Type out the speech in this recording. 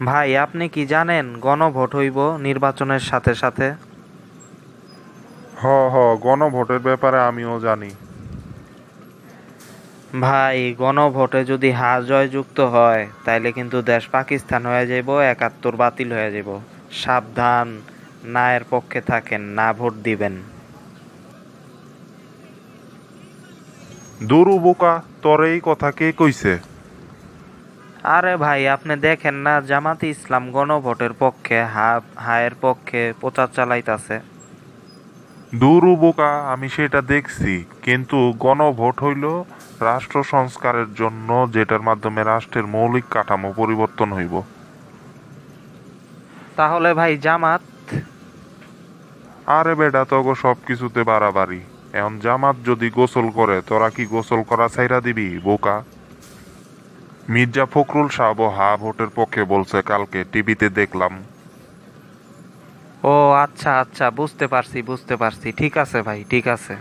ভাই আপনি কি জানেন গণভোট হইব নির্বাচনের সাথে সাথে? হ হ, গণভোটের ব্যাপারে আমিও জানি। ভাই গণভোটে যদি হা জয় যুক্ত হয় তাইলে কিন্তু দেশ পাকিস্তান হয়ে যাইব, ৭১ বাতিল হয়ে যাইব। সাবধান, না এর পক্ষে থাকেন, না ভোট দিবেন। দূর বোকা, তোর এই কথা কে কইছে? আরে ভাই আপনি দেখেন না, জামাতে ইসলাম গণভোটের পক্ষে হায়ের পক্ষে প্রচার চালাইতাছে। দূর বোকা, আমি সেটা দেখছি, কিন্তু গণভোট হইল রাষ্ট্র সংস্কারের জন্য, যেটার মাধ্যমে রাষ্ট্রের মৌলিক কাঠামো পরিবর্তন হইব। তাহলে ভাই জামাত? আরে বেডা, তগো সব কিছুতে বাড়াবাড়ি। এখন জামাত যদি গোসল করে, তোরা কি গোসল করা ছাইরা দিবি বোকা? মির্জা ফখরুল সাহেব হা ভোটের পক্ষে বলছে, কালকে টিভিতে দেখলাম। ও আচ্ছা আচ্ছা, বুঝতে পারছি বুঝতে পারছি, ঠিক আছে ভাই, ঠিক আছে।